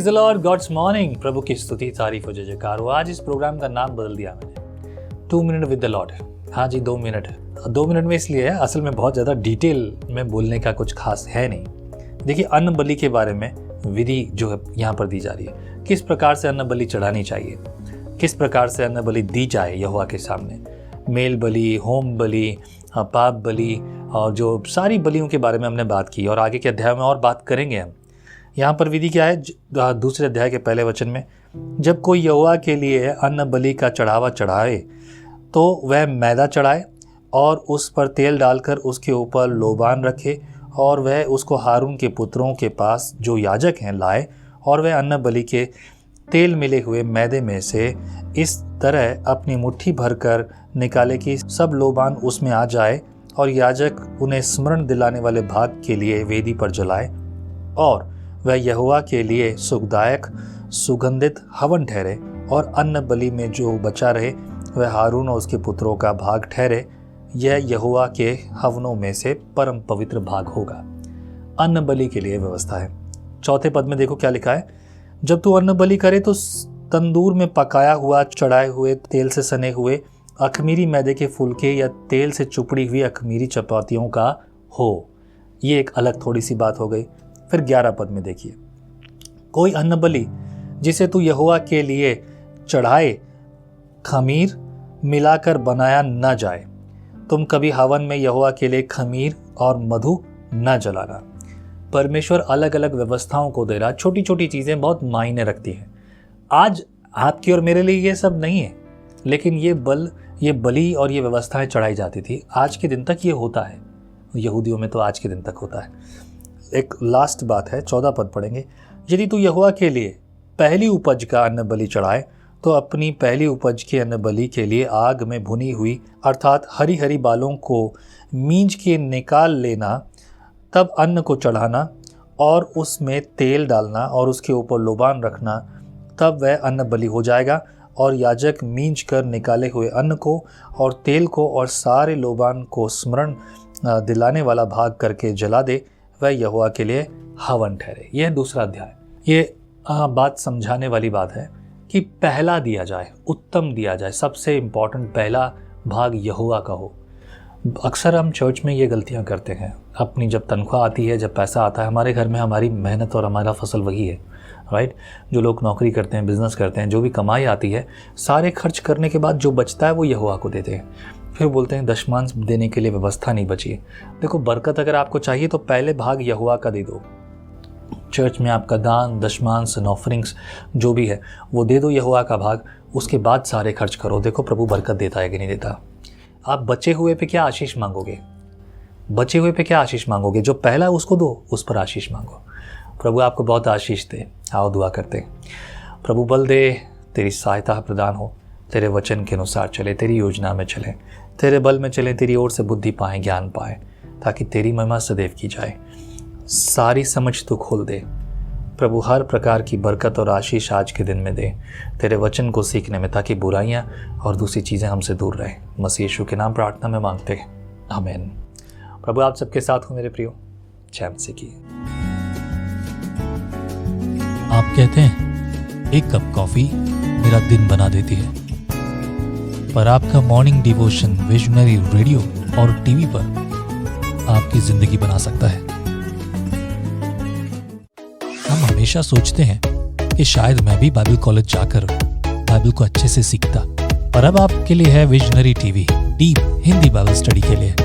Praise the Lord, God's morning. प्रभु की स्तुति, तारीफ हो, जय जयकार हो। आज इस प्रोग्राम का नाम बदल दिया मैंने, 2 मिनट विद द लॉर्ड। हाँ जी, 2 मिनट। 2 मिनट में इसलिए है, असल में बहुत ज़्यादा डिटेल में बोलने का कुछ खास है नहीं। देखिए, अन्न बलि के बारे में विधि जो है यहाँ पर दी जा रही है। किस प्रकार से अन्न बलि चढ़ानी चाहिए, किस प्रकार से अन्न बलि दी जाए यहोवा के सामने। मेल बलि, होम बलि, पाप बलि और जो सारी बलियों के बारे में हमने बात की और आगे के अध्याय में और बात करेंगे हम। यहाँ पर विधि क्या है, दूसरे अध्याय के पहले वचन में, जब कोई यहोवा के लिए अन्न बलि का चढ़ावा चढ़ाए तो वह मैदा चढ़ाए और उस पर तेल डालकर उसके ऊपर लोबान रखे और वह उसको हारून के पुत्रों के पास जो याजक हैं लाए और वह अन्न बलि के तेल मिले हुए मैदे में से इस तरह अपनी मुट्ठी भरकर निकाले कि सब लोबान उसमें आ जाए और याजक उन्हें स्मरण दिलाने वाले भाग के लिए वेदी पर जलाए और वह यहोवा के लिए सुखदायक सुगंधित हवन ठहरे और अन्न बलि में जो बचा रहे वह हारून और उसके पुत्रों का भाग ठहरे। यह यहोवा के हवनों में से परम पवित्र भाग होगा। अन्न बलि के लिए व्यवस्था है। चौथे पद में देखो क्या लिखा है, जब तू अन्न बलि करे तो तंदूर में पकाया हुआ चढ़ाए हुए तेल से सने हुए अखमीरी मैदे के फुलके या तेल से चुपड़ी हुई अखमीरी चपातियों का हो। ये एक अलग थोड़ी सी बात हो गई। फिर 11 पद में देखिए, कोई अन्न बलि जिसे तू यहोवा के लिए चढ़ाए खमीर मिलाकर बनाया न जाए। तुम कभी हवन में यहोवा के लिए खमीर और मधु न जलाना। परमेश्वर अलग अलग व्यवस्थाओं को दे रहा। छोटी छोटी चीज़ें बहुत मायने रखती हैं। आज आपकी और मेरे लिए ये सब नहीं है, लेकिन ये बलि और ये व्यवस्थाएं चढ़ाई जाती थी। आज के दिन तक ये होता है, यहूदियों में तो आज के दिन तक होता है। एक लास्ट बात है, 14 पद पढ़ेंगे, यदि तू यहोवा के लिए पहली उपज का अन्न बलि चढ़ाए तो अपनी पहली उपज के अन्न बलि के लिए आग में भुनी हुई अर्थात हरी हरी बालों को मींज के निकाल लेना, तब अन्न को चढ़ाना और उसमें तेल डालना और उसके ऊपर लोबान रखना, तब वह अन्न बलि हो जाएगा। और याजक मींज कर निकाले हुए अन्न को और तेल को और सारे लोबान को स्मरण दिलाने वाला भाग करके जला दे, वह यहोवा के लिए हवन ठहरे। यह दूसरा अध्याय। ये बात समझाने वाली बात है कि पहला दिया जाए, उत्तम दिया जाए, सबसे इम्पॉर्टेंट पहला भाग यहोवा का हो। अक्सर हम चर्च में ये गलतियां करते हैं। अपनी जब तनख्वाह आती है, जब पैसा आता है, हमारे घर में हमारी मेहनत और हमारा फसल वही है, राइट। जो लोग नौकरी करते हैं, बिजनेस करते हैं, जो भी कमाई आती है, सारे खर्च करने के बाद जो बचता है वो यहोवा को देते हैं। फिर बोलते हैं दशमांश देने के लिए व्यवस्था नहीं बची। देखो, बरकत अगर आपको चाहिए तो पहले भाग यहोवा का दे दो। चर्च में आपका दान, दशमांश, ऑफरिंग्स जो भी है वो दे दो यहोवा का भाग। उसके बाद सारे खर्च करो। देखो प्रभु बरकत देता है कि नहीं देता। आप बचे हुए पे क्या आशीष मांगोगे? बचे हुए पे क्या आशीष मांगोगे? जो पहला है उसको दो, उस पर आशीष मांगो। प्रभु आपको बहुत आशीष दे। आओ दुआ करते। प्रभु बल दे, तेरी सहायता प्रदान हो, तेरे वचन के अनुसार चले, तेरी योजना में चले, तेरे बल में चले, तेरी ओर से बुद्धि पाए, ज्ञान पाए, ताकि तेरी महिमा सदैव की जाए। सारी समझ तो खोल दे प्रभु, हर प्रकार की बरकत और आशीष आज के दिन में दे, तेरे वचन को सीखने में, ताकि बुराइयां और दूसरी चीज़ें हमसे दूर रहें। मसीह यीशु के नाम प्रार्थना में मांगते हैं, आमीन। प्रभु आप सबके साथ हो मेरे प्रियो। जय मसीह की। आप कहते हैं एक कप कॉफी मेरा दिन बना देती है, पर आपका मॉर्निंग डिवोशन विजनरी रेडियो और टीवी पर आपकी जिंदगी बना सकता है। हम हमेशा सोचते हैं कि शायद मैं भी बाइबल कॉलेज जाकर बाइबल को अच्छे से सीखता, पर अब आपके लिए है visionary TV, deep Hindi Bible study के लिए।